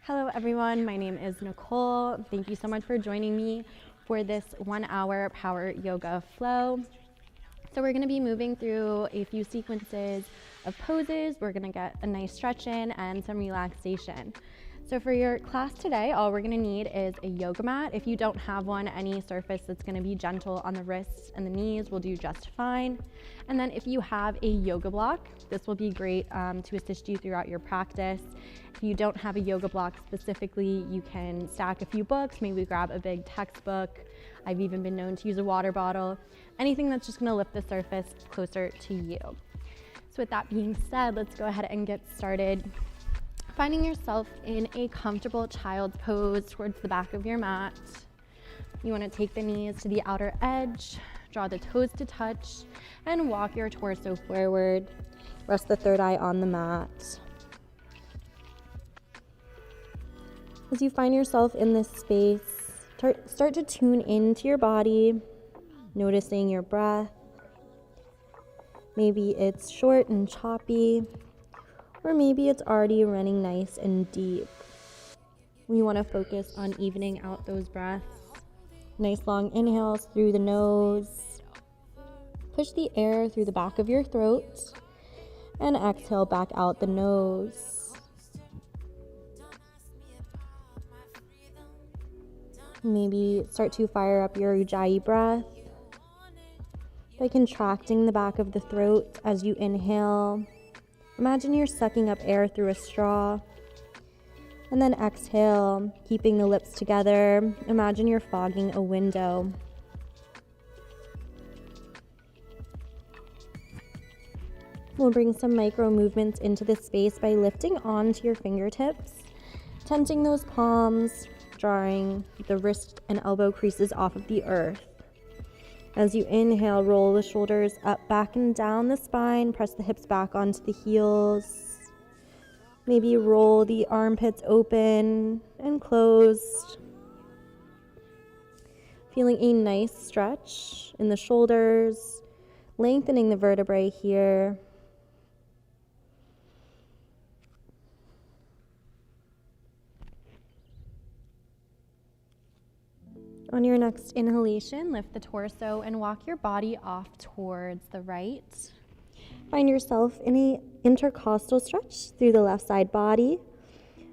Hello everyone, my name is Nicole. Thank you so much for joining me for this 1 hour power yoga flow. So we're gonna be moving through a few sequences of poses. We're gonna get a nice stretch in and some relaxation. So for your class today, all we're gonna need is a yoga mat. If you don't have one, any surface that's gonna be gentle on the wrists and the knees will do just fine. And then if you have a yoga block, this will be great to assist you throughout your practice. If you don't have a yoga block specifically, you can stack a few books, maybe grab a big textbook. I've even been known to use a water bottle, anything that's just gonna lift the surface closer to you. So with that being said, let's go ahead and get started. Finding yourself in a comfortable child's pose towards the back of your mat. You want to take the knees to the outer edge, draw the toes to touch, and walk your torso forward. Rest the third eye on the mat. As you find yourself in this space, start to tune into your body, noticing your breath. Maybe it's short and choppy, or maybe it's already running nice and deep. We want to focus on evening out those breaths. Nice long inhales through the nose. Push the air through the back of your throat and exhale back out the nose. Maybe start to fire up your Ujjayi breath by contracting the back of the throat as you inhale. Imagine you're sucking up air through a straw, and then exhale, keeping the lips together. Imagine you're fogging a window. We'll bring some micro movements into this space by lifting onto your fingertips, tenting those palms, drawing the wrist and elbow creases off of the earth. As you inhale, roll the shoulders up, back, and down the spine. Press the hips back onto the heels. Maybe roll the armpits open and closed. Feeling a nice stretch in the shoulders, lengthening the vertebrae here. On your next inhalation, lift the torso and walk your body off towards the right. Find yourself in an intercostal stretch through the left side body.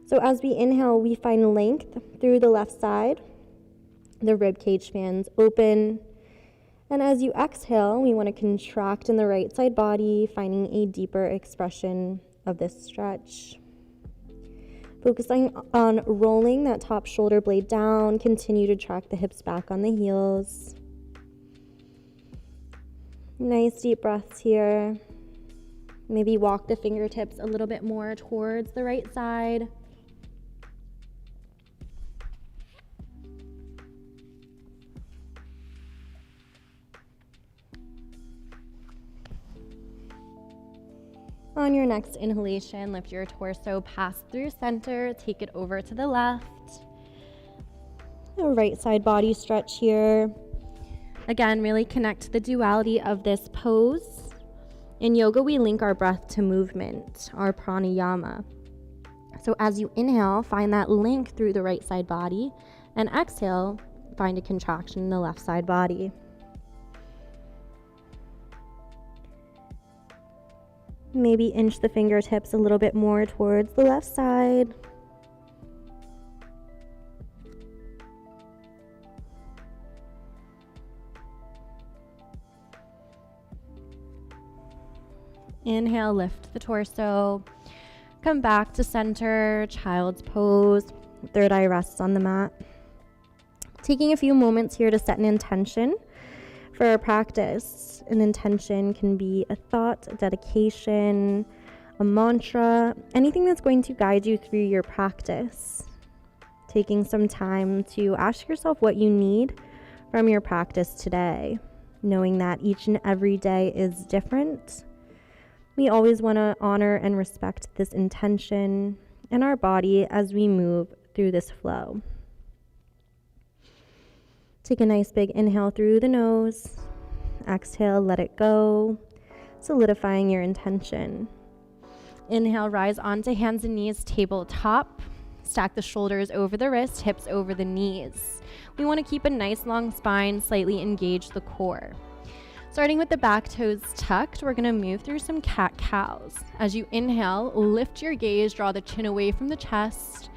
So as we inhale, we find length through the left side. The rib cage fans open. And as you exhale, we want to contract in the right side body, finding a deeper expression of this stretch. Focusing on rolling that top shoulder blade down. Continue to track the hips back on the heels. Nice deep breaths here. Maybe walk the fingertips a little bit more towards the right side. On your next inhalation, lift your torso past through center, take it over to the left. A right side body stretch here. Again, really connect to the duality of this pose. In yoga, we link our breath to movement, our pranayama. So as you inhale, find that link through the right side body, and exhale, find a contraction in the left side body. Maybe inch the fingertips a little bit more towards the left side. Inhale, lift the torso. Come back to center, child's pose. Third eye rests on the mat. Taking a few moments here to set an intention for our practice. An intention can be a thought, a dedication, a mantra, anything that's going to guide you through your practice. Taking some time to ask yourself what you need from your practice today, knowing that each and every day is different. We always want to honor and respect this intention and our body as we move through this flow. Take a nice big inhale through the nose. Exhale, let it go, solidifying your intention. Inhale, rise onto hands and knees, tabletop. Stack the shoulders over the wrist, hips over the knees. We want to keep a nice long spine, slightly engage the core. Starting with the back toes tucked, we're going to move through some cat-cows. As you inhale, lift your gaze, draw the chin away from the chest,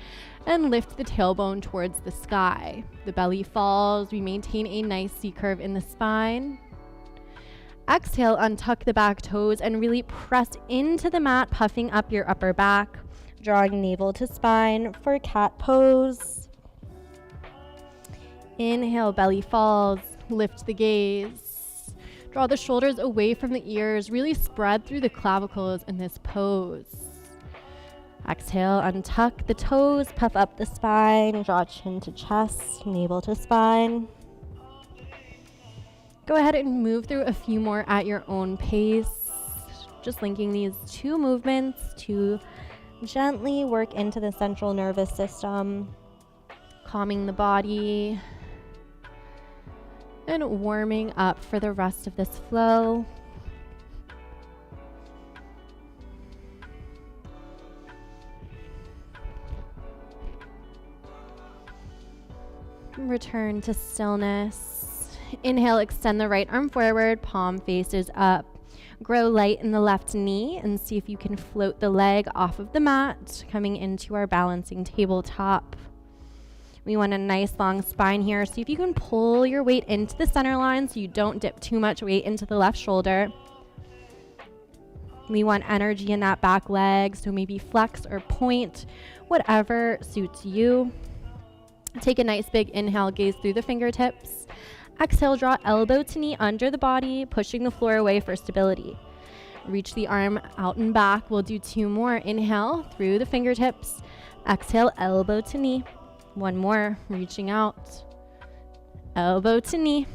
and lift the tailbone towards the sky. The belly falls. We maintain a nice C-curve in the spine. Exhale, untuck the back toes and really press into the mat, puffing up your upper back, drawing navel to spine for cat pose. Inhale, belly falls, lift the gaze. Draw the shoulders away from the ears, really spread through the clavicles in this pose. Exhale, untuck the toes, puff up the spine, draw chin to chest, navel to spine. Go ahead and move through a few more at your own pace. Just linking these two movements to gently work into the central nervous system, calming the body, and warming up for the rest of this flow. Return to stillness. Inhale, extend the right arm forward, palm faces up. Grow light in the left knee and see if you can float the leg off of the mat, coming into our balancing tabletop. We want a nice long spine here. See if you can pull your weight into the center line so you don't dip too much weight into the left shoulder. We want energy in that back leg, so maybe flex or point, whatever suits you. Take a nice big inhale, gaze through the fingertips. Exhale, draw elbow to knee under the body, pushing the floor away for stability. Reach the arm out and back. We'll do two more. Inhale through the fingertips. Exhale, elbow to knee. One more, reaching out. Elbow to knee.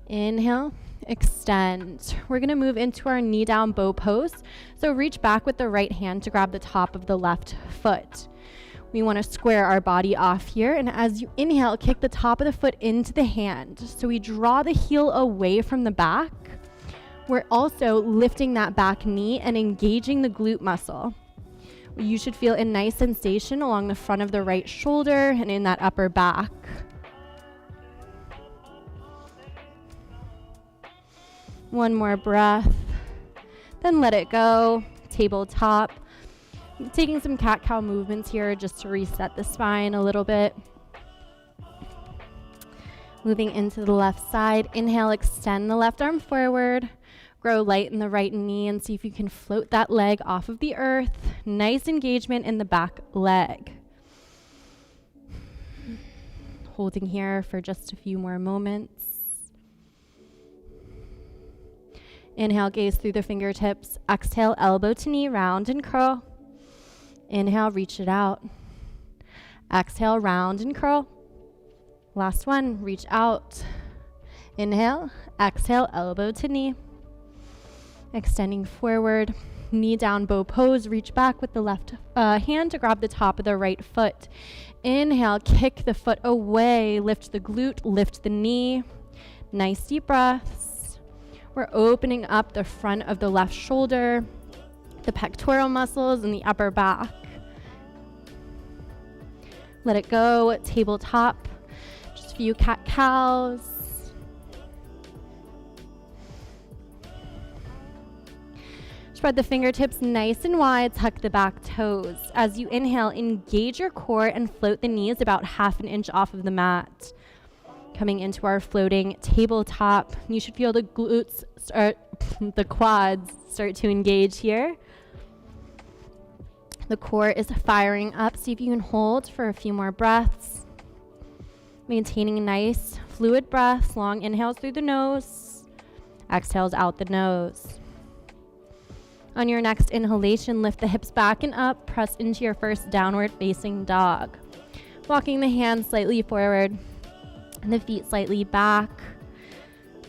Inhale, extend. We're gonna move into our knee down bow pose. So reach back with the right hand to grab the top of the left foot. We wanna square our body off here, and as you inhale, kick the top of the foot into the hand. So we draw the heel away from the back. We're also lifting that back knee and engaging the glute muscle. You should feel a nice sensation along the front of the right shoulder and in that upper back. One more breath, then let it go. Tabletop. Taking some cat-cow movements here just to reset the spine a little bit. Moving into the left side. Inhale, extend the left arm forward. Grow light in the right knee and see if you can float that leg off of the earth. Nice engagement in the back leg. Holding here for just a few more moments. Inhale, gaze through the fingertips. Exhale, elbow to knee, round and curl. Inhale, reach it out. Exhale, round and curl. Last one, reach out. Inhale, exhale, elbow to knee. Extending forward, knee down bow pose, reach back with the left hand to grab the top of the right foot. Inhale, kick the foot away, lift the glute, lift the knee. Nice deep breaths. We're opening up the front of the left shoulder, the pectoral muscles and the upper back. Let it go, tabletop, just a few cat-cows. Spread the fingertips nice and wide, tuck the back toes. As you inhale, engage your core and float the knees about 1/2 inch off of the mat. Coming into our floating tabletop, you should feel the glutes start, the quads start to engage here. The core is firing up. See if you can hold for a few more breaths. Maintaining nice fluid breaths, long inhales through the nose, exhales out the nose. On your next inhalation, lift the hips back and up, press into your first downward facing dog. Walking the hands slightly forward and the feet slightly back.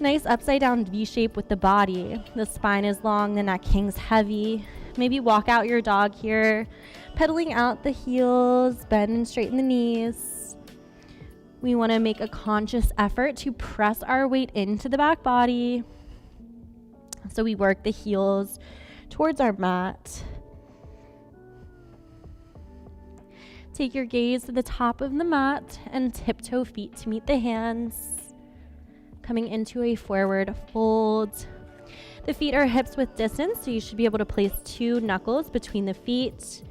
Nice upside down V shape with the body. The spine is long, the neck hangs heavy. Maybe walk out your dog here, pedaling out the heels, bend and straighten the knees. We want to make a conscious effort to press our weight into the back body. So we work the heels towards our mat. take your gaze to the top of the mat and tiptoe feet to meet the hands. Coming into a forward fold. The feet are hips width distance, so you should be able to place 2 knuckles between the feet.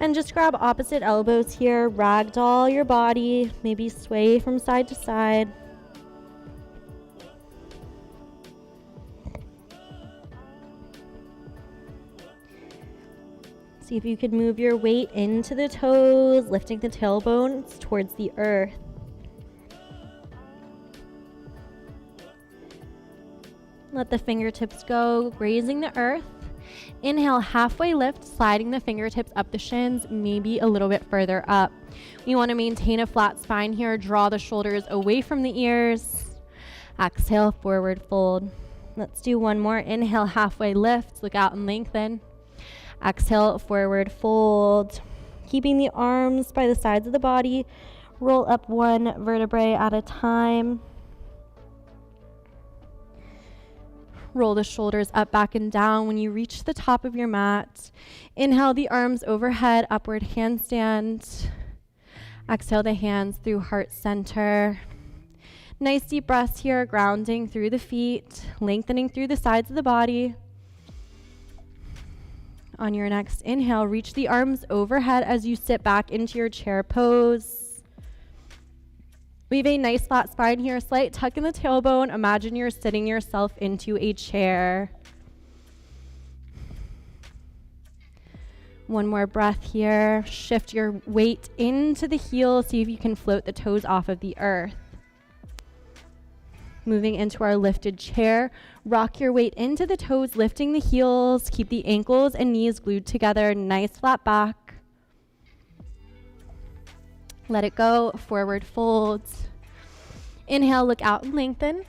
And just grab opposite elbows here, ragdoll your body, maybe sway from side to side. See if you can move your weight into the toes, lifting the tailbones towards the earth. Let the fingertips go, grazing the earth. Inhale, halfway lift, sliding the fingertips up the shins, maybe a little bit further up. We want to maintain a flat spine here. Draw the shoulders away from the ears. Exhale, forward fold. Let's do one more. Inhale, halfway lift, look out and lengthen. Exhale, forward fold. Keeping the arms by the sides of the body. Roll up 1 vertebrae at a time. Roll the shoulders up, back, and down when you reach the top of your mat. Inhale the arms overhead, upward handstand. Exhale the hands through heart center. Nice deep breaths here, grounding through the feet, lengthening through the sides of the body. On your next inhale, reach the arms overhead as you sit back into your chair pose. We have a nice flat spine here, slight tuck in the tailbone. Imagine you're sitting yourself into a chair. One more breath here. Shift your weight into the heels. See if you can float the toes off of the earth. Moving into our lifted chair. Rock your weight into the toes, lifting the heels. Keep the ankles and knees glued together. Nice flat back. Let it go, forward folds. Inhale, look out and lengthen.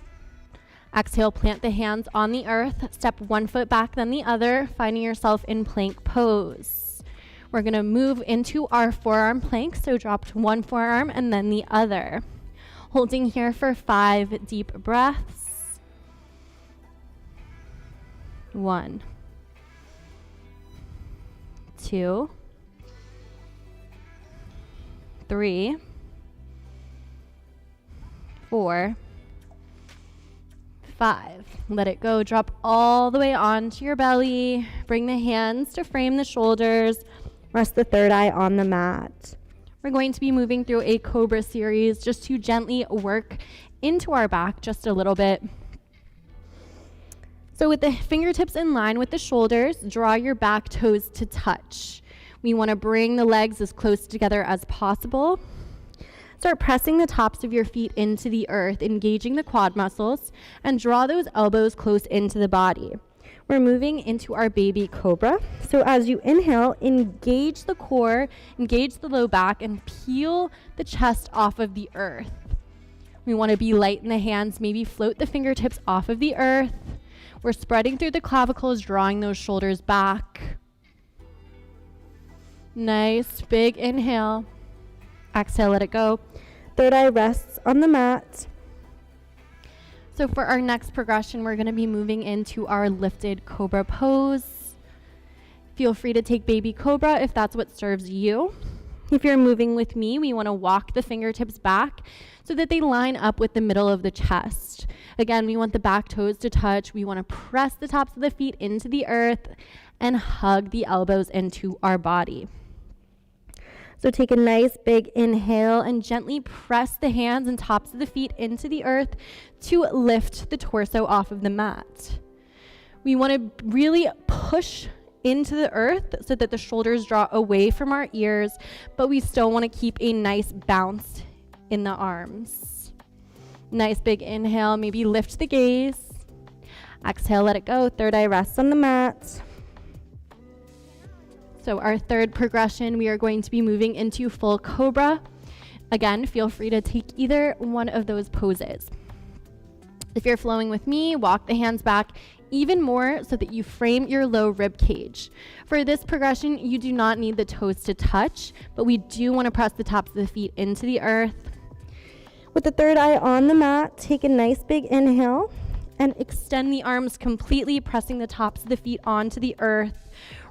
Exhale, plant the hands on the earth. Step 1 foot back, then the other, finding yourself in plank pose. We're gonna move into our forearm plank, so drop to 1 forearm and then the other. Holding here for 5 deep breaths. 1, 2, 3, 4, 5. Let it go. Drop all the way onto your belly. Bring the hands to frame the shoulders. Rest the third eye on the mat. We're going to be moving through a Cobra series just to gently work into our back just a little bit. So with the fingertips in line with the shoulders, draw your back toes to touch. We want to bring the legs as close together as possible. Start pressing the tops of your feet into the earth, engaging the quad muscles, and draw those elbows close into the body. We're moving into our baby cobra. So as you inhale, engage the core, engage the low back, and peel the chest off of the earth. We want to be light in the hands, maybe float the fingertips off of the earth. We're spreading through the clavicles, drawing those shoulders back. Nice, big inhale. Exhale, let it go. Third eye rests on the mat. So for our next progression, we're going to be moving into our lifted Cobra pose. Feel free to take baby cobra if that's what serves you. If you're moving with me, we want to walk the fingertips back so that they line up with the middle of the chest. Again, we want the back toes to touch. We want to press the tops of the feet into the earth and hug the elbows into our body. So take a nice big inhale and gently press the hands and tops of the feet into the earth to lift the torso off of the mat. We want to really push into the earth so that the shoulders draw away from our ears, but we still want to keep a nice bounce in the arms. Nice big inhale, maybe lift the gaze. Exhale, let it go. Third eye rests on the mat. So our third progression, we are going to be moving into full cobra. Again, feel free to take either one of those poses. If you're flowing with me, walk the hands back even more so that you frame your low rib cage. For this progression, you do not need the toes to touch, but we do want to press the tops of the feet into the earth. With the third eye on the mat, take a nice big inhale and extend the arms completely, pressing the tops of the feet onto the earth.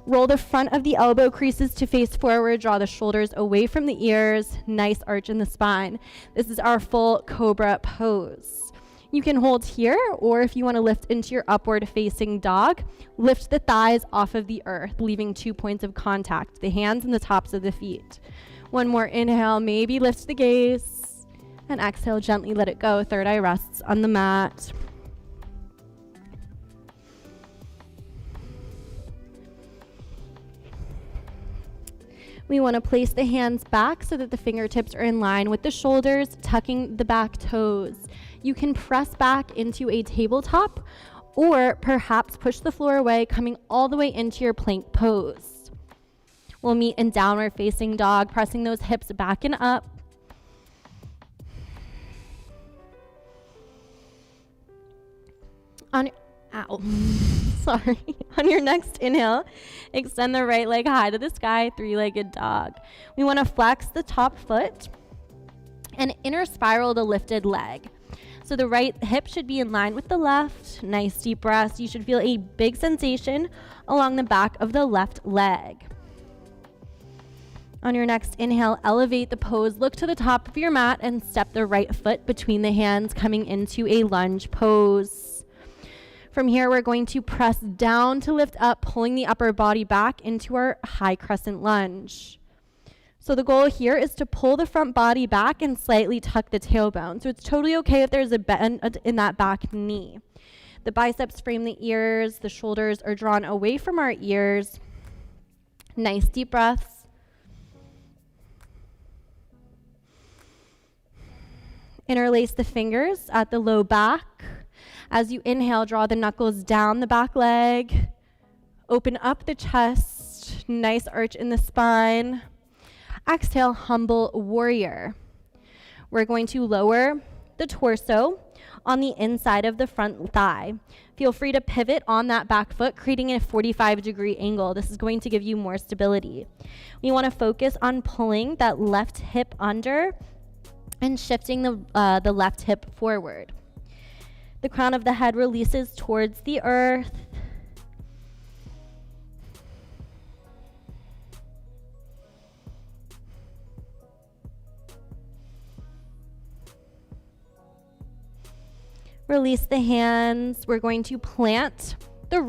Roll the front of the elbow creases to face forward. Draw the shoulders away from the ears. Nice arch in the spine. This is our full Cobra pose. You can hold here, or if you want to lift into your upward facing dog, lift the thighs off of the earth, leaving 2 points of contact, the hands and the tops of the feet. One more inhale, maybe lift the gaze, and exhale, gently let it go. Third eye rests on the mat. We want to place the hands back so that the fingertips are in line with the shoulders, tucking the back toes. You can press back into a tabletop or perhaps push the floor away, coming all the way into your plank pose. We'll meet in downward facing dog, pressing those hips back and up. On your next inhale, extend the right leg high to the sky, three-legged dog. We want to flex the top foot and inner spiral the lifted leg. So the right hip should be in line with the left. Nice deep breaths. You should feel a big sensation along the back of the left leg. On your next inhale, elevate the pose. Look to the top of your mat and step the right foot between the hands, coming into a lunge pose. From here, we're going to press down to lift up, pulling the upper body back into our high crescent lunge. So the goal here is to pull the front body back and slightly tuck the tailbone. So it's totally okay if there's a bend in that back knee. The biceps frame the ears, the shoulders are drawn away from our ears. Nice deep breaths. Interlace the fingers at the low back. As you inhale, draw the knuckles down the back leg. Open up the chest. Nice arch in the spine. Exhale, humble warrior. We're going to lower the torso on the inside of the front thigh. Feel free to pivot on that back foot, creating a 45-degree angle. This is going to give you more stability. We want to focus on pulling that left hip under and shifting the left hip forward. The crown of the head releases towards the earth. Release the hands. We're going to plant the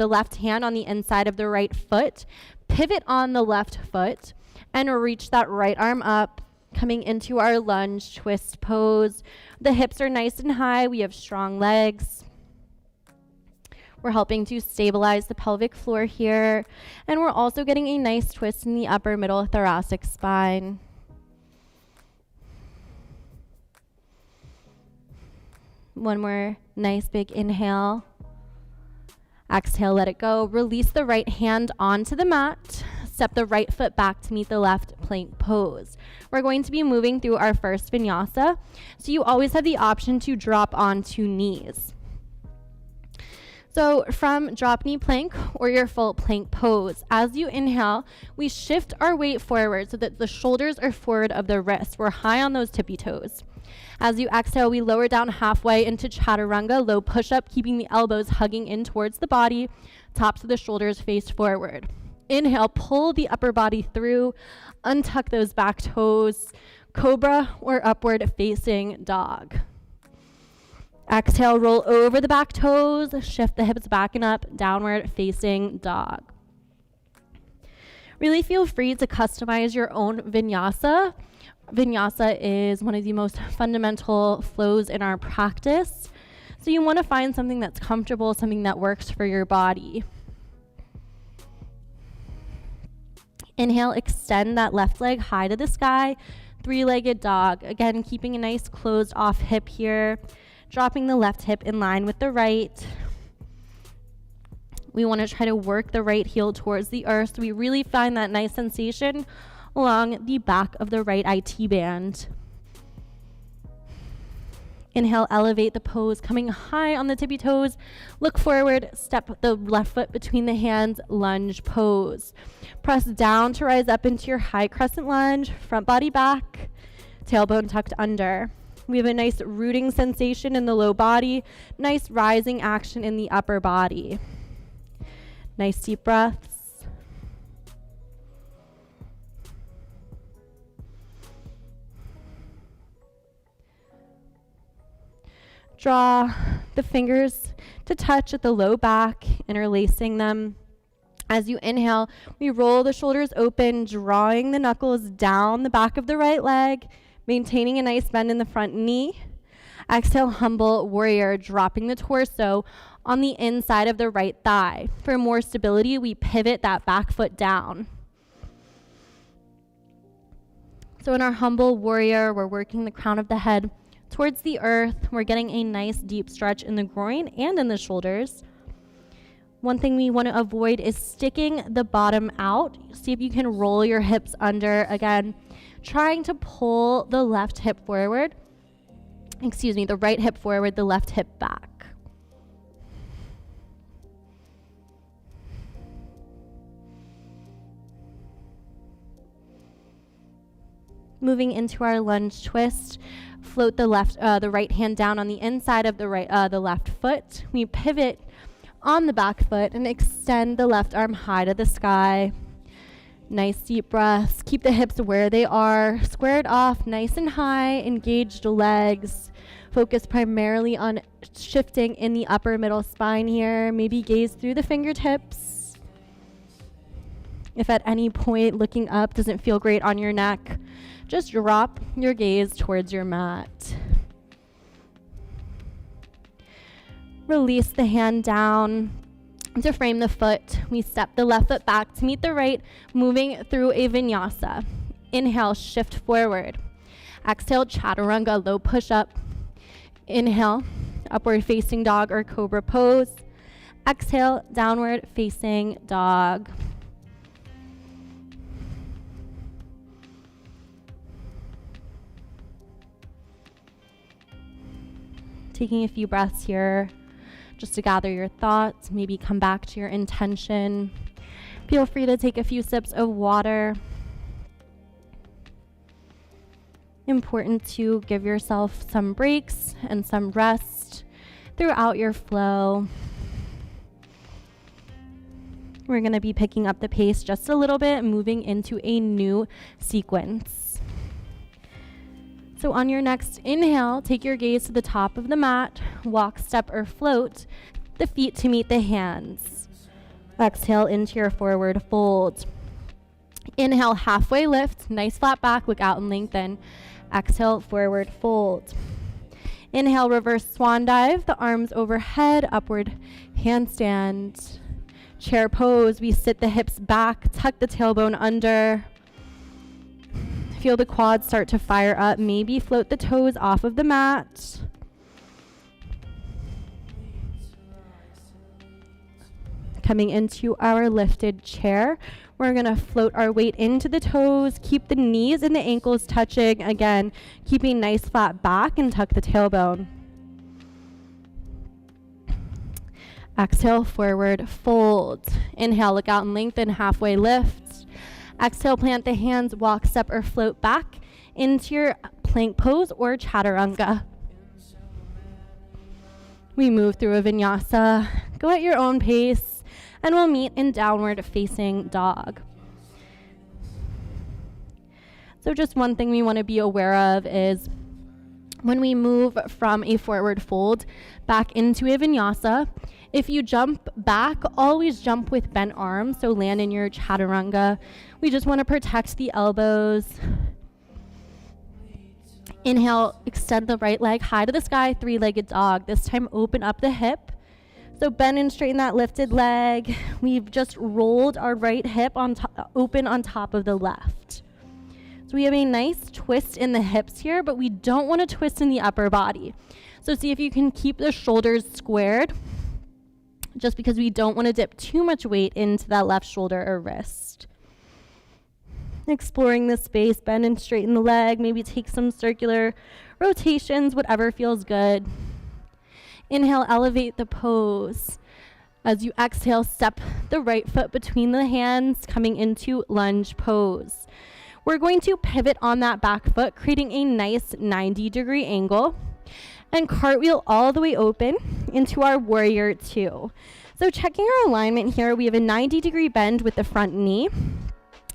left hand on the inside of the right foot, pivot on the left foot, and reach that right arm up, coming into our lunge twist pose. The hips are nice and high. We have strong legs. We're helping to stabilize the pelvic floor here. And we're also getting a nice twist in the upper middle thoracic spine. One more nice big inhale. Exhale, let it go. Release the right hand onto the mat. Step the right foot back to meet the left plank pose. We're going to be moving through our first vinyasa, so you always have the option to drop onto knees. So from drop knee plank or your full plank pose, as you inhale, we shift our weight forward so that the shoulders are forward of the wrists. We're high on those tippy toes. As you exhale, we lower down halfway into chaturanga, low push-up, keeping the elbows hugging in towards the body, tops of the shoulders face forward. Inhale, pull the upper body through, untuck those back toes, cobra or upward facing dog. Exhale, roll over the back toes, shift the hips back and up, downward facing dog. Really feel free to customize your own vinyasa. Vinyasa is one of the most fundamental flows in our practice. So you want to find something that's comfortable, something that works for your body. Inhale, extend that left leg high to the sky, three-legged dog. Again, keeping a nice closed off hip here, dropping the left hip in line with the right. We want to try to work the right heel towards the earth so we really find that nice sensation along the back of the right IT band. Inhale, elevate the pose, coming high on the tippy toes. Look forward, step the left foot between the hands, lunge pose. Press down to rise up into your high crescent lunge, front body back, tailbone tucked under. We have a nice rooting sensation in the low body, nice rising action in the upper body. Nice deep breaths. Draw the fingers to touch at the low back, interlacing them. As you inhale, we roll the shoulders open, drawing the knuckles down the back of the right leg, maintaining a nice bend in the front knee. Exhale, humble warrior, dropping the torso on the inside of the right thigh. For more stability, we pivot that back foot down. So in our humble warrior, we're working the crown of the head towards the earth. We're getting a nice deep stretch in the groin and in the shoulders. One thing we want to avoid is sticking the bottom out. See if you can roll your hips under. Again, trying to pull the left hip forward. The right hip forward, the left hip back. Moving into our lunge twist, float the right hand down on the inside of the left foot. We pivot on the back foot and extend the left arm high to the sky. Nice deep breaths. Keep the hips where they are, squared off, nice and high, engaged legs. Focus primarily on shifting in the upper middle spine here. Maybe gaze through the fingertips. If at any point looking up doesn't feel great on your neck, just drop your gaze towards your mat. Release the hand down to frame the foot. We step the left foot back to meet the right, moving through a vinyasa. Inhale, shift forward. Exhale, chaturanga, low push-up. Inhale, upward facing dog or cobra pose. Exhale, downward facing dog. Taking a few breaths here just to gather your thoughts, maybe come back to your intention. Feel free to take a few sips of water. Important to give yourself some breaks and some rest throughout your flow. We're going to be picking up the pace just a little bit, moving into a new sequence. So on your next inhale, take your gaze to the top of the mat, walk, step, or float the feet to meet the hands. Exhale into your forward fold. Inhale, halfway lift, nice flat back, look out and lengthen. Exhale, forward fold. Inhale, reverse swan dive, the arms overhead, upward handstand. Chair pose, we sit the hips back, tuck the tailbone under. Feel the quads start to fire up. Maybe float the toes off of the mat. Coming into our lifted chair, we're going to float our weight into the toes. Keep the knees and the ankles touching. Again, keeping nice flat back and tuck the tailbone. Exhale, forward fold. Inhale, look out and lengthen, halfway lift. Exhale, plant the hands, walk, step, or float back into your plank pose or chaturanga. We move through a vinyasa. Go at your own pace, and we'll meet in downward facing dog. So just one thing we want to be aware of is when we move from a forward fold back into a vinyasa, if you jump back, always jump with bent arms, so land in your chaturanga. We just want to protect the elbows. Inhale, extend the right leg high to the sky, three-legged dog. This time, open up the hip. So bend and straighten that lifted leg. We've just rolled our right hip open on top of the left. So we have a nice twist in the hips here, but we don't want to twist in the upper body. So see if you can keep the shoulders squared, just because we don't want to dip too much weight into that left shoulder or wrist. Exploring the space, bend and straighten the leg, maybe take some circular rotations, whatever feels good. Inhale, elevate the pose. As you exhale, step the right foot between the hands, coming into lunge pose. We're going to pivot on that back foot, creating a nice 90-degree angle, and cartwheel all the way open into our warrior two. So checking our alignment here, we have a 90-degree bend with the front knee,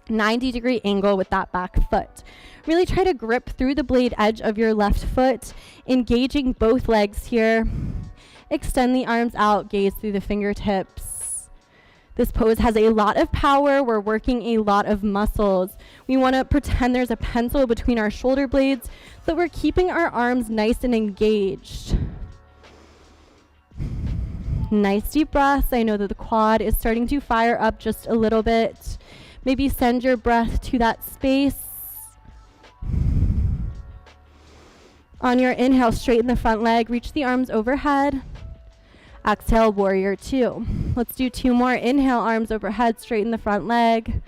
90-degree angle with that back foot. Really try to grip through the blade edge of your left foot, engaging both legs here. Extend the arms out, gaze through the fingertips. This pose has a lot of power. We're working a lot of muscles. We want to pretend there's a pencil between our shoulder blades so that we're keeping our arms nice and engaged. Nice deep breaths. I know that the quad is starting to fire up just a little bit. Maybe send your breath to that space. On your inhale, straighten the front leg, reach the arms overhead. Exhale, warrior two. Let's do 2 more. Inhale, arms overhead, straighten the front leg.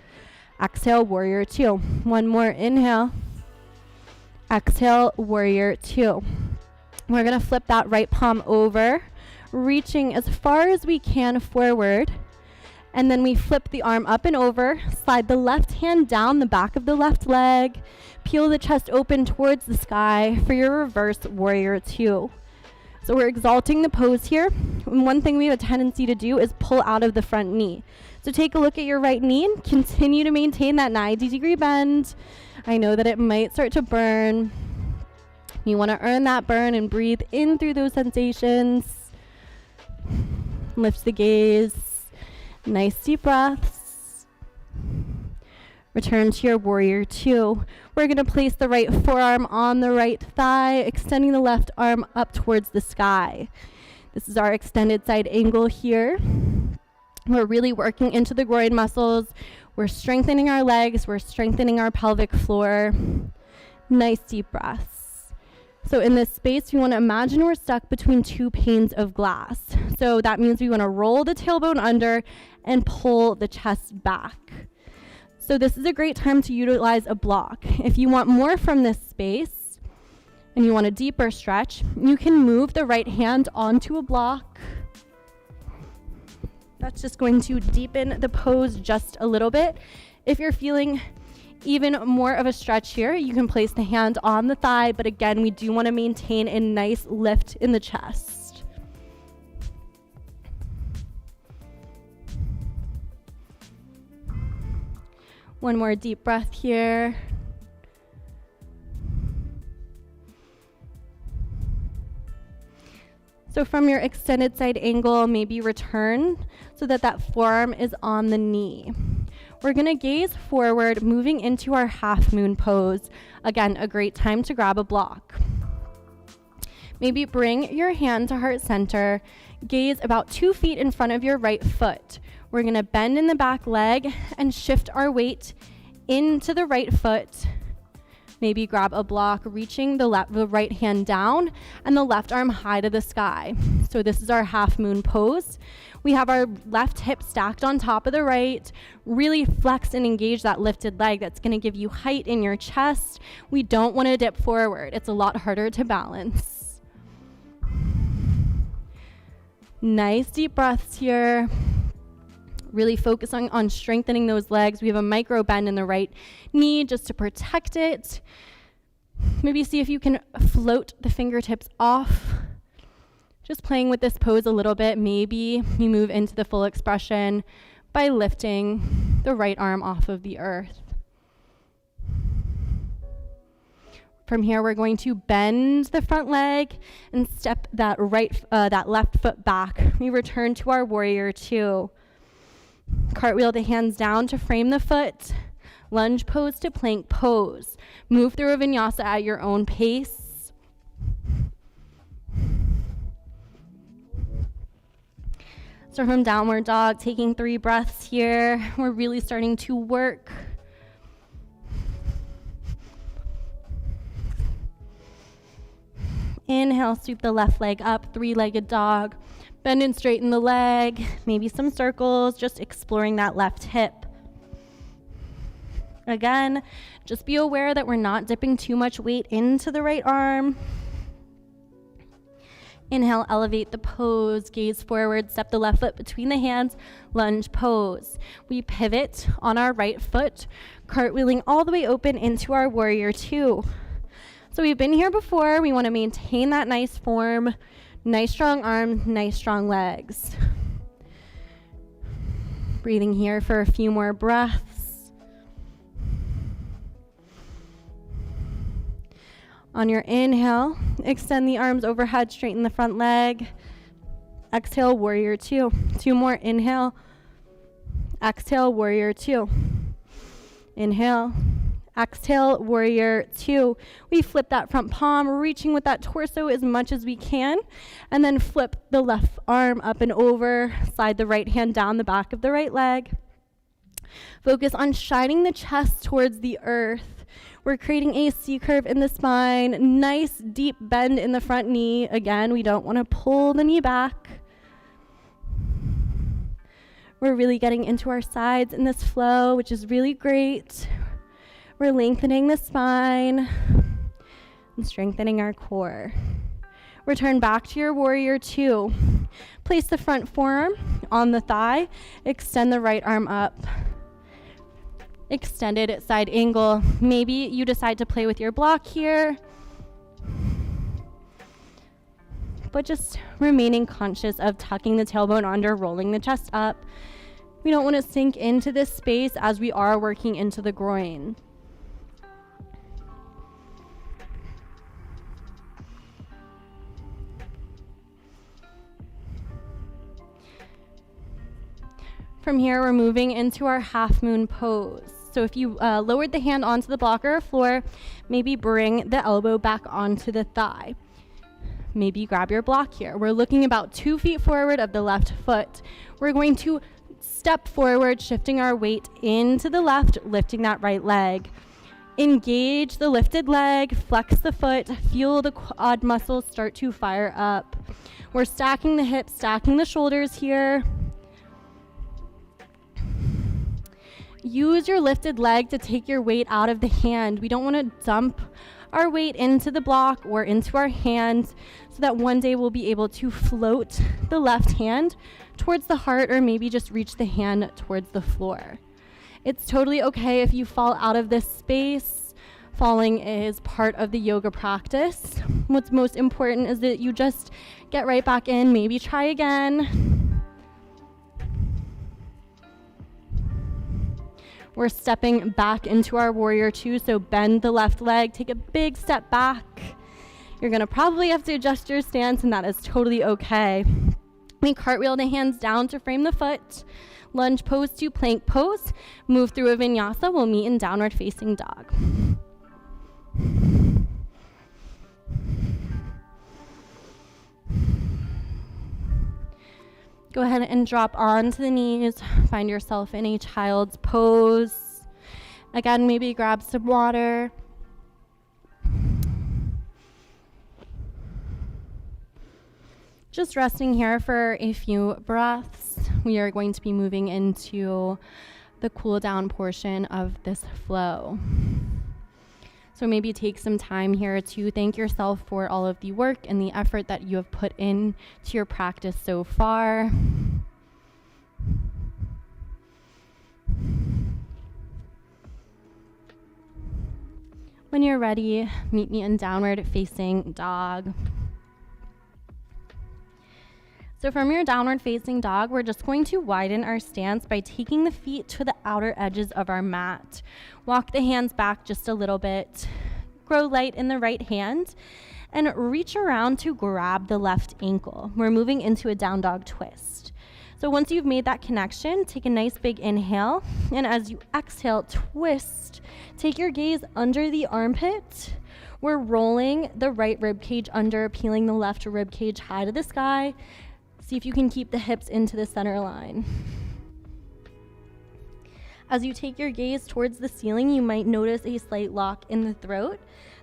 Exhale, warrior two. 1 more, inhale. Exhale, warrior two. We're gonna flip that right palm over, reaching as far as we can forward. And then we flip the arm up and over, slide the left hand down the back of the left leg, peel the chest open towards the sky for your reverse warrior two. So we're exalting the pose here. And one thing we have a tendency to do is pull out of the front knee. So take a look at your right knee, continue to maintain that 90-degree bend. I know that it might start to burn. You want to earn that burn and breathe in through those sensations. Lift the gaze. Nice deep breaths. Return to your warrior two. We're going to place the right forearm on the right thigh, extending the left arm up towards the sky. This is our extended side angle here. We're really working into the groin muscles. We're strengthening our legs. We're strengthening our pelvic floor. Nice deep breaths. So in this space, we want to imagine we're stuck between 2 panes of glass. So that means we want to roll the tailbone under and pull the chest back. So this is a great time to utilize a block. If you want more from this space and you want a deeper stretch, you can move the right hand onto a block. That's just going to deepen the pose just a little bit. If you're feeling even more of a stretch here, you can place the hand on the thigh, but again, we do want to maintain a nice lift in the chest. One more deep breath here. So from your extended side angle, maybe return so that that forearm is on the knee. We're gonna gaze forward, moving into our half moon pose. Again, a great time to grab a block. Maybe bring your hand to heart center, gaze about 2 feet in front of your right foot. We're gonna bend in the back leg and shift our weight into the right foot. Maybe grab a block, reaching the right hand down and the left arm high to the sky. So this is our half moon pose. We have our left hip stacked on top of the right. Really flex and engage that lifted leg. That's gonna give you height in your chest. We don't wanna dip forward. It's a lot harder to balance. Nice deep breaths here. Really focusing on strengthening those legs. We have a micro bend in the right knee just to protect it. Maybe see if you can float the fingertips off. Just playing with this pose a little bit. Maybe you move into the full expression by lifting the right arm off of the earth. From here, we're going to bend the front leg and step that left foot back. We return to our warrior two. Cartwheel the hands down to frame the foot. Lunge pose to plank pose. Move through a vinyasa at your own pace. So from downward dog, taking 3 breaths here. We're really starting to work. Inhale, sweep the left leg up, 3-legged dog. Bend and straighten the leg, maybe some circles, just exploring that left hip. Again, just be aware that we're not dipping too much weight into the right arm. Inhale, elevate the pose, gaze forward, step the left foot between the hands, lunge pose. We pivot on our right foot, cartwheeling all the way open into our warrior two. So we've been here before. We want to maintain that nice form. Nice strong arms, nice strong legs. Breathing here for a few more breaths. On your inhale, extend the arms overhead, straighten the front leg. Exhale, warrior two. Two more, inhale. Exhale, warrior two. Inhale. Exhale, warrior two. We flip that front palm, reaching with that torso as much as we can, and then flip the left arm up and over, slide the right hand down the back of the right leg. Focus on shining the chest towards the earth. We're creating a C curve in the spine, nice deep bend in the front knee. Again, we don't want to pull the knee back. We're really getting into our sides in this flow, which is really great. We're lengthening the spine and strengthening our core. Return back to your warrior two. Place the front forearm on the thigh. Extend the right arm up. Extended side angle. Maybe you decide to play with your block here, but just remaining conscious of tucking the tailbone under, rolling the chest up. We don't want to sink into this space as we are working into the groin. From here, we're moving into our half moon pose. So if you lowered the hand onto the blocker or floor, maybe bring the elbow back onto the thigh. Maybe grab your block here. We're looking about 2 feet forward of the left foot. We're going to step forward, shifting our weight into the left, lifting that right leg. Engage the lifted leg, flex the foot, feel the quad muscles start to fire up. We're stacking the hips, stacking the shoulders here. Use your lifted leg to take your weight out of the hand. We don't want to dump our weight into the block or into our hands, so that one day we'll be able to float the left hand towards the heart, or maybe just reach the hand towards the floor. It's totally okay if you fall out of this space. Falling is part of the yoga practice. What's most important is that you just get right back in, maybe try again. We're stepping back into our warrior two, so bend the left leg, take a big step back. You're gonna probably have to adjust your stance, and that is totally okay. We cartwheel the hands down to frame the foot. Lunge pose to plank pose. Move through a vinyasa. We'll meet in downward facing dog. Go ahead and drop onto the knees. Find yourself in a child's pose. Again, maybe grab some water. Just resting here for a few breaths. We are going to be moving into the cool down portion of this flow. So maybe take some time here to thank yourself for all of the work and the effort that you have put in to your practice so far. When you're ready, meet me in downward facing dog. So from your downward facing dog, we're just going to widen our stance by taking the feet to the outer edges of our mat. Walk the hands back just a little bit. Grow light in the right hand and reach around to grab the left ankle. We're moving into a down dog twist. So once you've made that connection, take a nice big inhale, and as you exhale, twist. Take your gaze under the armpit. We're rolling the right rib cage under, peeling the left rib cage high to the sky. See if you can keep the hips into the center line. As you take your gaze towards the ceiling, you might notice a slight lock in the throat.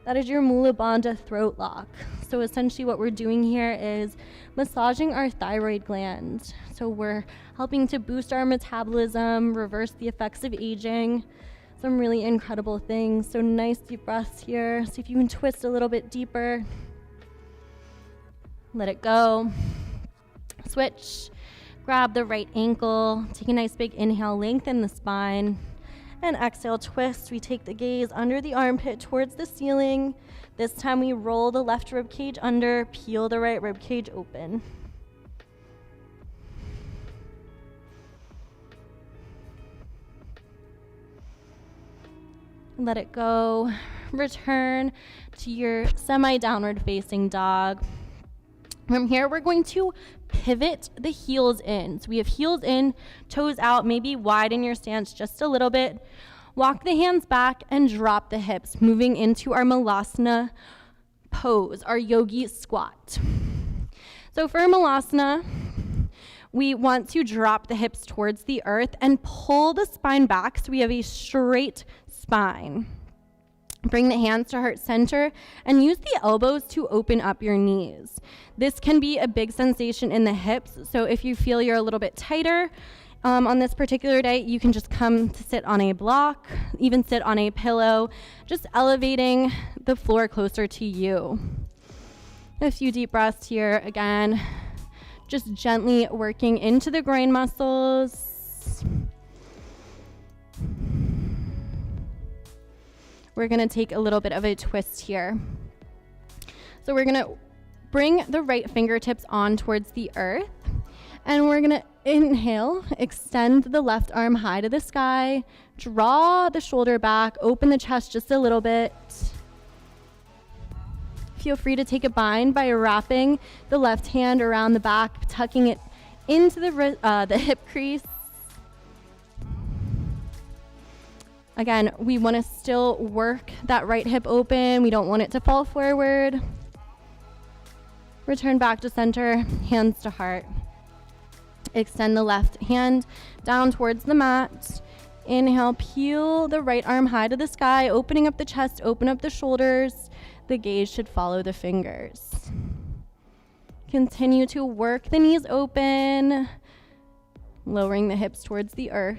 That is your Mula Bandha throat lock. So essentially what we're doing here is massaging our thyroid gland. So we're helping to boost our metabolism, reverse the effects of aging. Some really incredible things. So nice deep breaths here. See if you can twist a little bit deeper. Let it go. Switch. Grab the right ankle. Take a nice big inhale, lengthen the spine. And exhale, twist. We take the gaze under the armpit towards the ceiling. This time we roll the left rib cage under, peel the right rib cage open. Let it go. return to your semi-downward facing dog. From here, we're going to pivot the heels in. So we have heels in, toes out, maybe widen your stance just a little bit. Walk the hands back and drop the hips, moving into our Malasana Pose, our yogi squat. So for Malasana, we want to drop the hips towards the earth and pull the spine back so we have a straight spine. Bring the hands to heart center and use the elbows to open up your knees. This can be a big sensation in the hips, so if you feel you're a little bit tighter on this particular day, you can just come to sit on a block, even sit on a pillow, just elevating the floor closer to you. A few deep breaths here again, just gently working into the groin muscles. We're gonna take a little bit of a twist here. So we're gonna bring the right fingertips on towards the earth, and we're gonna inhale, extend the left arm high to the sky, draw the shoulder back, open the chest just a little bit. Feel free to take a bind by wrapping the left hand around the back, tucking it into the hip crease. Again, we want to still work that right hip open. We don't want it to fall forward. Return back to center, hands to heart. Extend the left hand down towards the mat. Inhale, peel the right arm high to the sky, opening up the chest, open up the shoulders. The gaze should follow the fingers. Continue to work the knees open, lowering the hips towards the earth.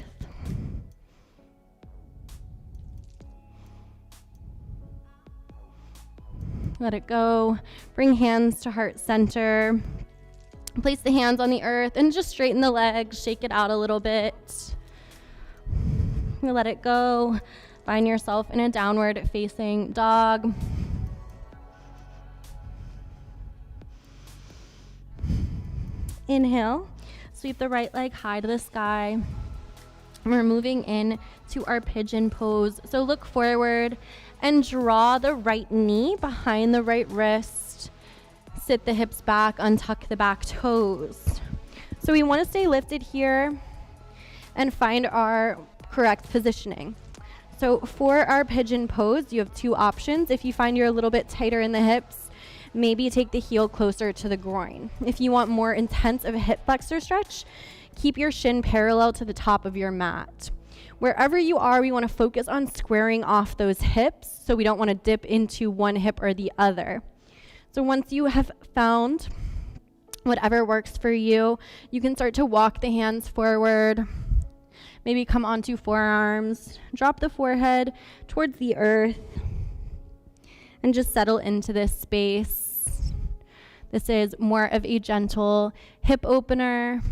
Let it go. Bring hands to heart center. Place the hands on the earth and just straighten the legs, shake it out a little bit. Let it go. Find yourself in a downward facing dog. Inhale, sweep the right leg high to the sky. We're moving in to our pigeon pose. So look forward and draw the right knee behind the right wrist. Sit the hips back, untuck the back toes. So we want to stay lifted here and find our correct positioning. So for our pigeon pose, you have two options. If you find you're a little bit tighter in the hips, maybe take the heel closer to the groin. If you want more intense of a hip flexor stretch, keep your shin parallel to the top of your mat. Wherever you are, we want to focus on squaring off those hips, so we don't want to dip into one hip or the other. So once you have found whatever works for you, you can start to walk the hands forward. Maybe come onto forearms, drop the forehead towards the earth, and just settle into this space. This is more of a gentle hip opener.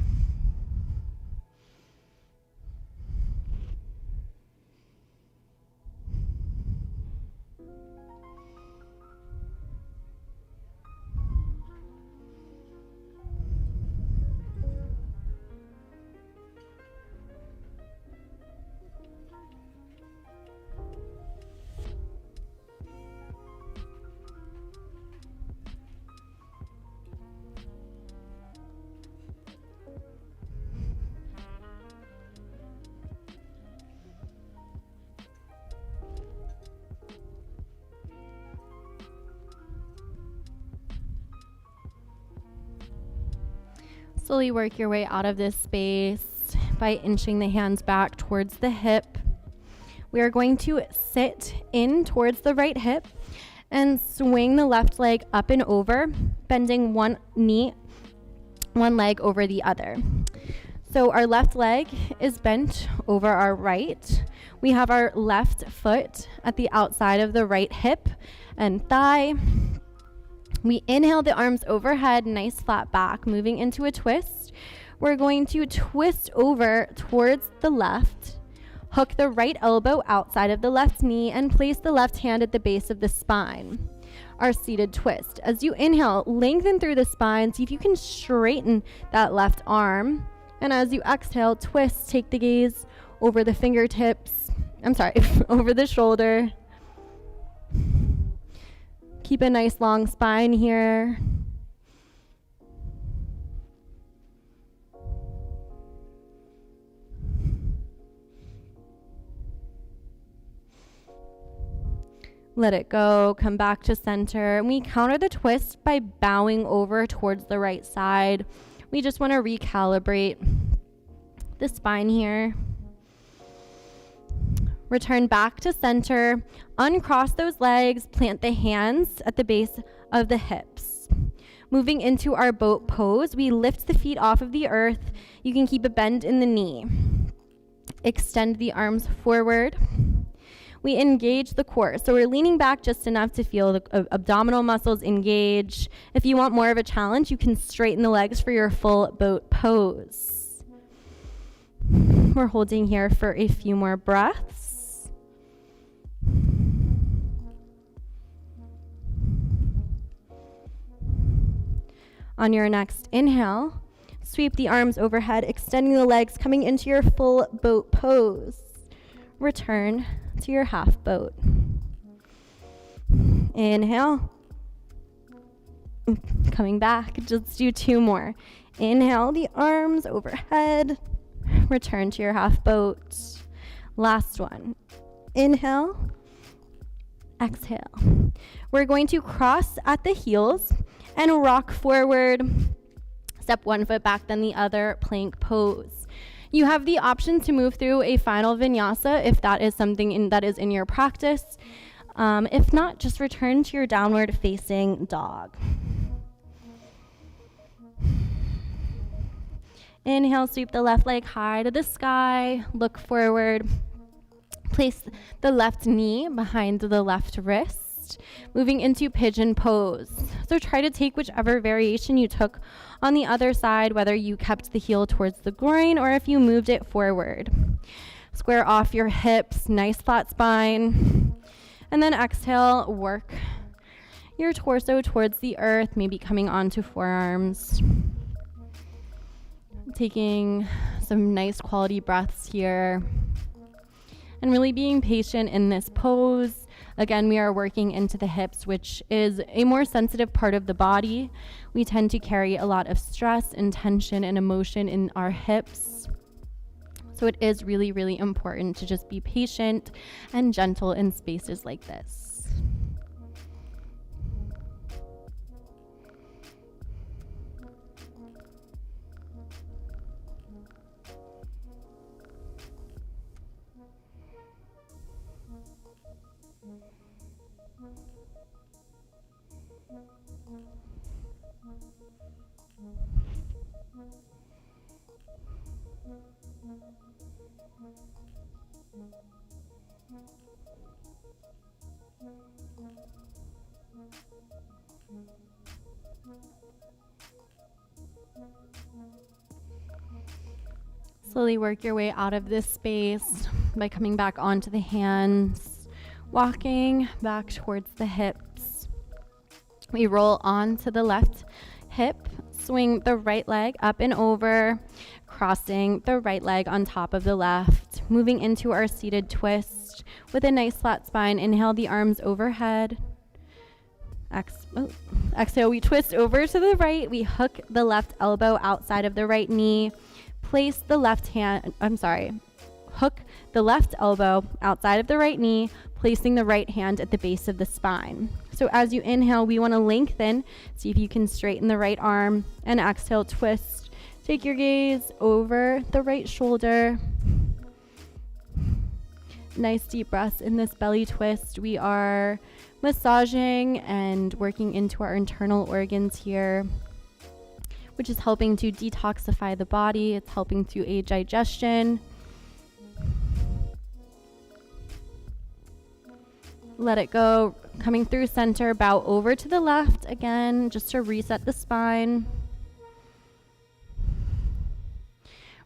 Slowly work your way out of this space by inching the hands back towards the hip. We are going to sit in towards the right hip and swing the left leg up and over, bending one leg over the other. So our left leg is bent over our right. We have our left foot at the outside of the right hip and thigh. We inhale the arms overhead, nice flat back, moving into a twist. We're going to twist over towards the left, hook the right elbow outside of the left knee, and place the left hand at the base of the spine. Our seated twist. As you inhale, lengthen through the spine, see if you can straighten that left arm. And as you exhale, twist, take the gaze over the fingertips, over the shoulder. Keep a nice long spine here. Let it go, come back to center. And we counter the twist by bowing over towards the right side. We just want to recalibrate the spine here. Return back to center. Uncross those legs, plant the hands at the base of the hips. Moving into our boat pose, we lift the feet off of the earth. You can keep a bend in the knee. Extend the arms forward. We engage the core. So we're leaning back just enough to feel the abdominal muscles engage. If you want more of a challenge, you can straighten the legs for your full boat pose. We're holding here for a few more breaths. On your next inhale, sweep the arms overhead, extending the legs, coming into your full boat pose. Return to your half boat. Inhale. Coming back, just do 2 more. Inhale, the arms overhead. Return to your half boat. Last one. Inhale. Exhale. We're going to cross at the heels and rock forward. Step 1 foot back, then the other, plank pose. You have the option to move through a final vinyasa if that is something that is in your practice. If not, just return to your downward facing dog. Inhale, sweep the left leg high to the sky, look forward. Place the left knee behind the left wrist, moving into pigeon pose. So try to take whichever variation you took on the other side, whether you kept the heel towards the groin or if you moved it forward. Square off your hips, nice flat spine. And then exhale, work your torso towards the earth, maybe coming onto forearms. Taking some nice quality breaths here. And really being patient in this pose. Again, we are working into the hips, which is a more sensitive part of the body. We tend to carry a lot of stress and tension and emotion in our hips. So it is really, really important to just be patient and gentle in spaces like this. Slowly work your way out of this space by coming back onto the hands, walking back towards the hips. We roll onto the left hip, swing the right leg up and over, crossing the right leg on top of the left, moving into our seated twist with a nice flat spine. Inhale the arms overhead. Exhale, we twist over to the right. We hook the left elbow outside of the right knee. Place the hook the left elbow outside of the right knee, placing the right hand at the base of the spine. So as you inhale, we want to lengthen. See if you can straighten the right arm, and exhale, twist. Take your gaze over the right shoulder. Nice deep breaths in this belly twist. We are massaging and working into our internal organs here, which is helping to detoxify the body. It's helping to aid digestion. Let it go. Coming through center, bow over to the left again, just to reset the spine.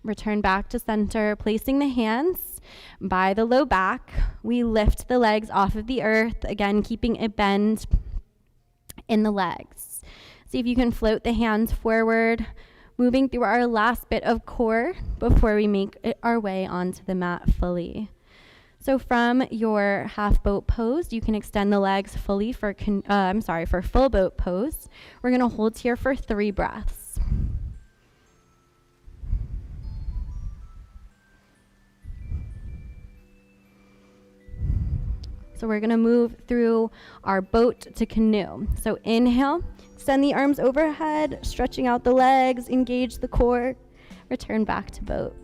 Return back to center, placing the hands by the low back. We lift the legs off of the earth, again, keeping a bend in the legs. See if you can float the hands forward, moving through our last bit of core before we make our way onto the mat fully. So from your half boat pose, you can extend the legs fully for full boat pose. We're going to hold here for 3 breaths. So we're going to move through our boat to canoe. So inhale, extend the arms overhead, stretching out the legs, engage the core, return back to boat.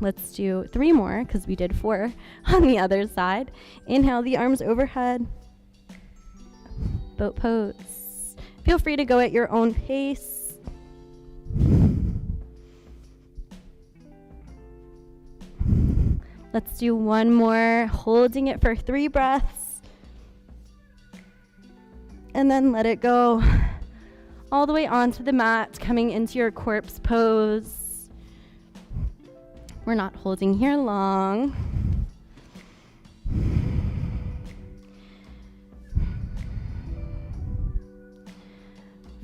Let's do 3 more because we did 4 on the other side. Inhale, the arms overhead, boat pose. Feel free to go at your own pace. Let's do 1 more, holding it for 3 breaths. And then let it go all the way onto the mat, coming into your corpse pose. We're not holding here long.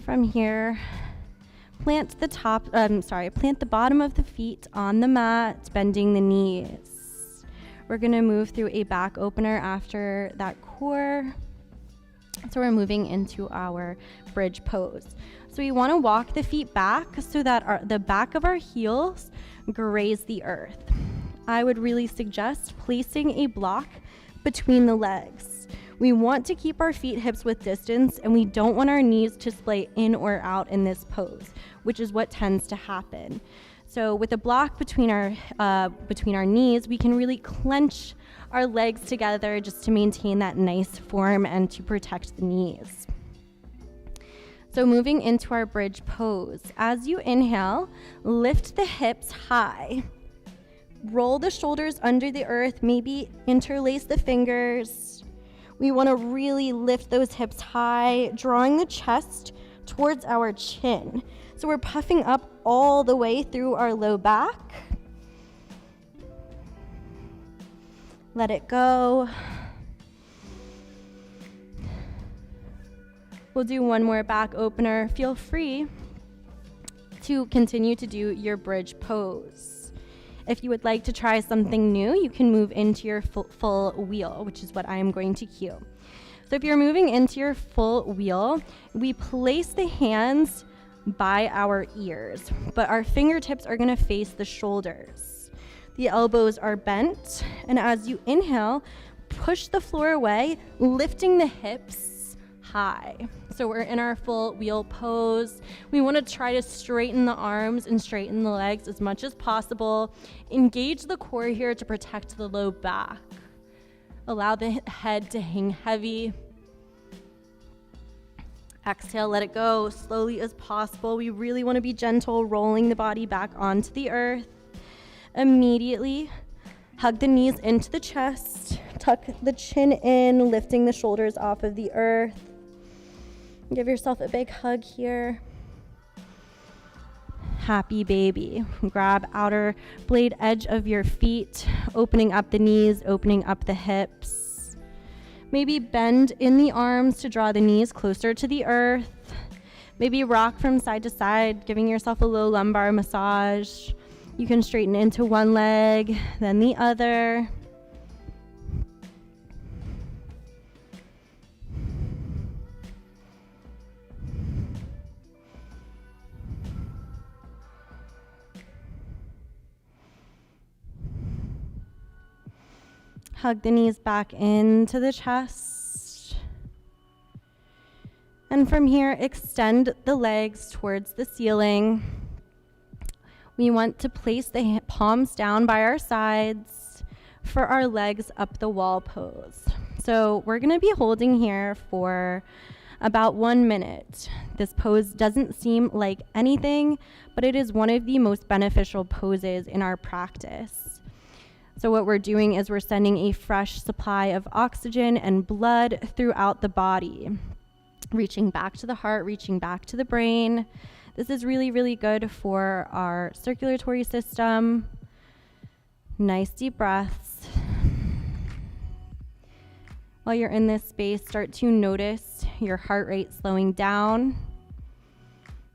From here, plant the bottom of the feet on the mat, bending the knees. We're gonna move through a back opener after that core. So we're moving into our bridge pose. So we want to walk the feet back so that the back of our heels graze the earth. I would really suggest placing a block between the legs. We want to keep our feet hips width distance, and we don't want our knees to splay in or out in this pose, which is what tends to happen. So with a block between our knees, we can really clench our legs together just to maintain that nice form and to protect the knees. So moving into our bridge pose. As you inhale, lift the hips high. Roll the shoulders under the earth, maybe interlace the fingers. We want to really lift those hips high, drawing the chest towards our chin. So we're puffing up all the way through our low back. Let it go. We'll do 1 more back opener. Feel free to continue to do your bridge pose. If you would like to try something new, you can move into your full wheel, which is what I am going to cue. So if you're moving into your full wheel, we place the hands by our ears, but our fingertips are going to face the shoulders. The elbows are bent, and as you inhale, push the floor away, lifting the hips high. So we're in our full wheel pose. We want to try to straighten the arms and straighten the legs as much as possible. Engage the core here to protect the low back. Allow the head to hang heavy. Exhale, let it go slowly as possible. We really want to be gentle, rolling the body back onto the earth. Immediately hug the knees into the chest, tuck the chin in, lifting the shoulders off of the earth. Give yourself a big hug here. Happy baby. Grab outer blade edge of your feet, opening up the knees, opening up the hips. Maybe bend in the arms to draw the knees closer to the earth. Maybe rock from side to side, giving yourself a low lumbar massage. You can straighten into one leg, then the other. Hug the knees back into the chest. And from here, extend the legs towards the ceiling. We want to place the palms down by our sides for our legs up the wall pose. So we're going to be holding here for about 1 minute. This pose doesn't seem like anything, but it is one of the most beneficial poses in our practice. So what we're doing is we're sending a fresh supply of oxygen and blood throughout the body, reaching back to the heart, reaching back to the brain. This is really, really good for our circulatory system. Nice deep breaths. While you're in this space, start to notice your heart rate slowing down.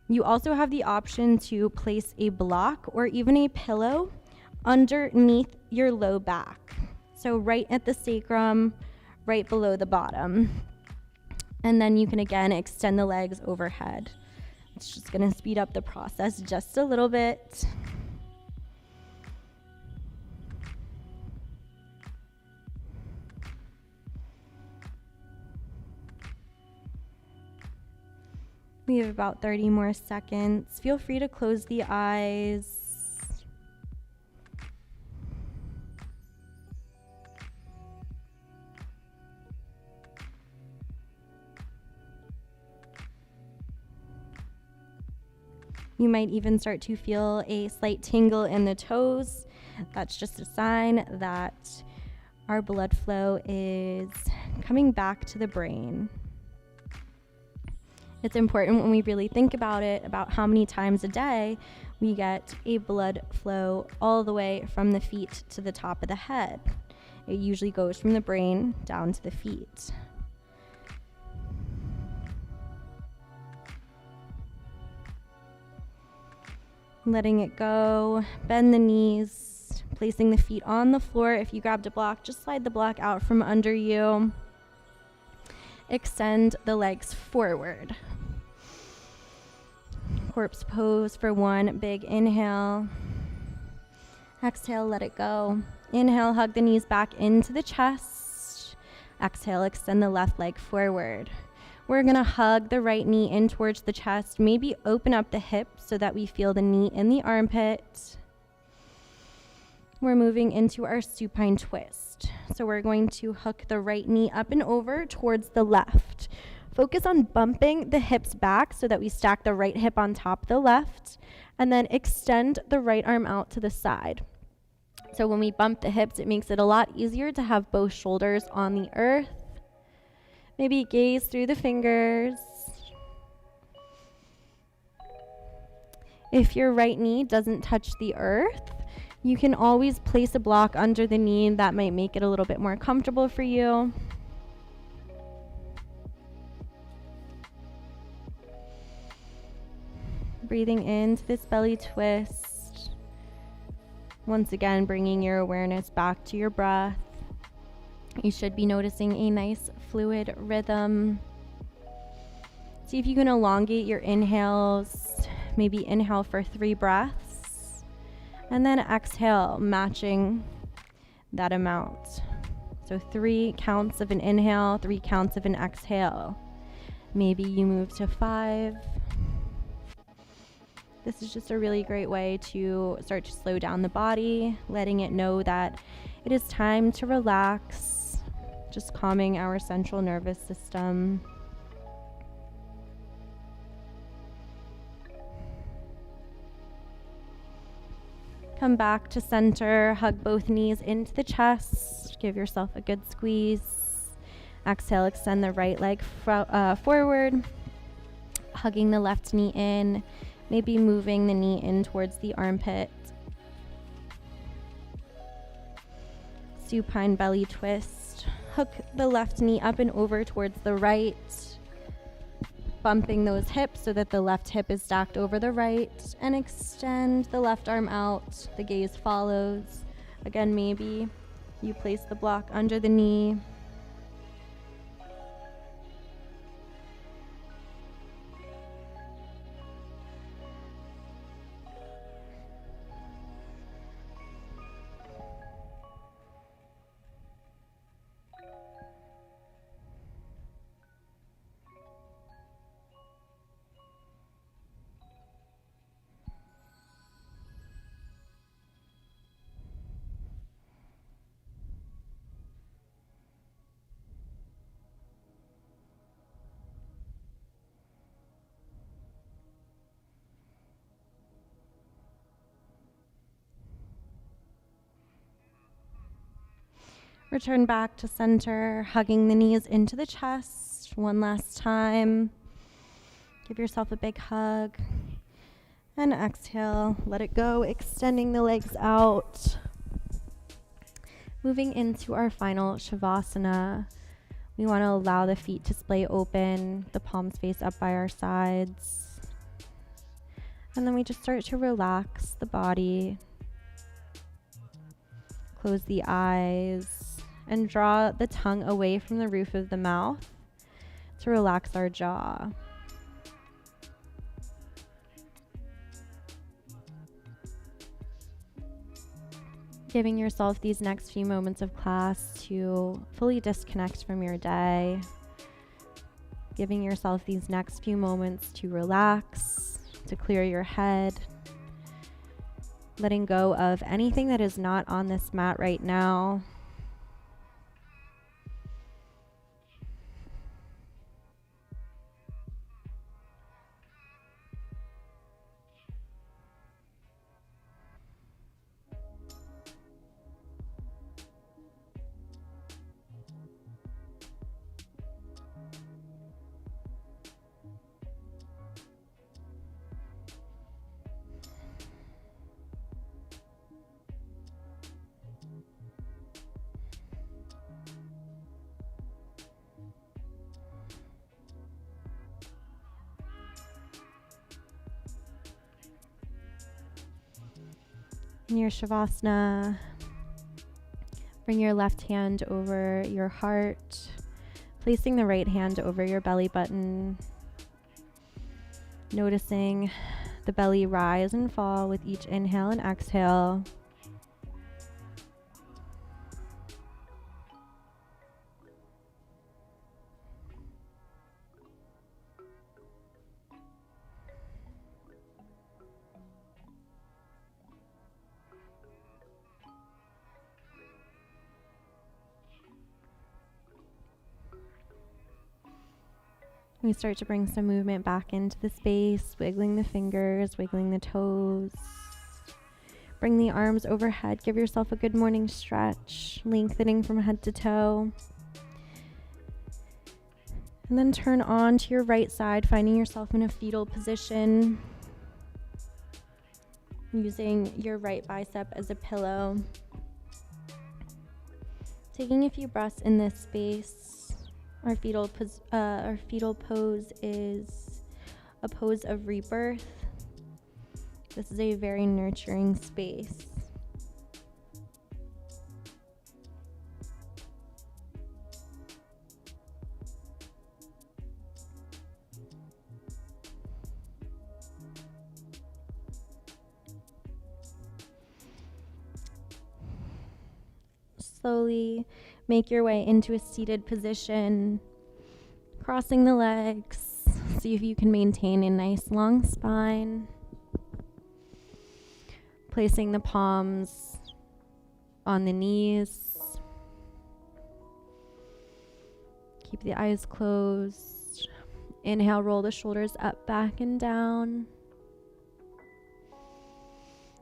You also have the option to place a block or even a pillow underneath your low back. So right at the sacrum, right below the bottom. And then you can again extend the legs overhead. It's just going to speed up the process just a little bit. We have about 30 more seconds. Feel free to close the eyes. You might even start to feel a slight tingle in the toes. That's just a sign that our blood flow is coming back to the brain. It's important when we really think about it, about how many times a day we get a blood flow all the way from the feet to the top of the head. It usually goes from the brain down to the feet. Letting it go, bend the knees, placing the feet on the floor. If you grabbed a block, just slide the block out from under you. Extend the legs forward. Corpse pose for one big inhale. Exhale, let it go. Inhale, hug the knees back into the chest. Exhale, extend the left leg forward. We're gonna hug the right knee in towards the chest. Maybe open up the hip so that we feel the knee in the armpit. We're moving into our supine twist. So we're going to hook the right knee up and over towards the left. Focus on bumping the hips back so that we stack the right hip on top of the left, and then extend the right arm out to the side. So when we bump the hips, it makes it a lot easier to have both shoulders on the earth. Maybe gaze through the fingers. If your right knee doesn't touch the earth, you can always place a block under the knee. That might make it a little bit more comfortable for you. Breathing into this belly twist. Once again, bringing your awareness back to your breath. You should be noticing a nice fluid rhythm. See if you can elongate your inhales. Maybe inhale for 3 breaths. And then exhale, matching that amount. So 3 counts of an inhale, 3 counts of an exhale. Maybe you move to 5. This is just a really great way to start to slow down the body, letting it know that it is time to relax. Just calming our central nervous system. Come back to center, hug both knees into the chest, give yourself a good squeeze. Exhale, extend the right leg forward, hugging the left knee in, maybe moving the knee in towards the armpit. Supine belly twist. Hook the left knee up and over towards the right, bumping those hips so that the left hip is stacked over the right, and extend the left arm out. The gaze follows. Again, maybe you place the block under the knee. Return back to center, hugging the knees into the chest. One last time. Give yourself a big hug. And exhale, let it go, extending the legs out. Moving into our final Shavasana. We want to allow the feet to splay open, the palms face up by our sides. And then we just start to relax the body. Close the eyes. and draw the tongue away from the roof of the mouth to relax our jaw. Giving yourself these next few moments of class to fully disconnect from your day. Giving yourself these next few moments to relax, to clear your head. Letting go of anything that is not on this mat right now. In your Shavasana, bring your left hand over your heart, placing the right hand over your belly button, noticing the belly rise and fall with each inhale and exhale. We start to bring some movement back into the space, wiggling the fingers, wiggling the toes. Bring the arms overhead. Give yourself a good morning stretch, lengthening from head to toe. And then turn on to your right side, finding yourself in a fetal position. Using your right bicep as a pillow. Taking a few breaths in this space. Our fetal pose is a pose of rebirth. This is a very nurturing space. Slowly make your way into a seated position, crossing the legs. See if you can maintain a nice long spine. Placing the palms on the knees. Keep the eyes closed. Inhale, roll the shoulders up, back, and down.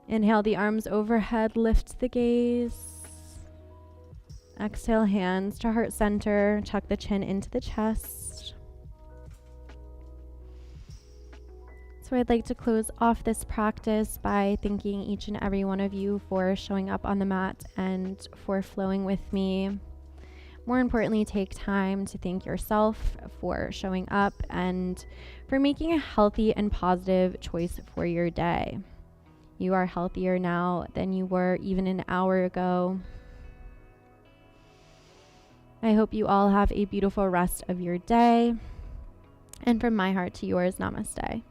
Inhale, the arms overhead, lift the gaze. Exhale, hands to heart center, tuck the chin into the chest. So I'd like to close off this practice by thanking each and every one of you for showing up on the mat and for flowing with me. More importantly, take time to thank yourself for showing up and for making a healthy and positive choice for your day. You are healthier now than you were even an hour ago. I hope you all have a beautiful rest of your day. And from my heart to yours, namaste.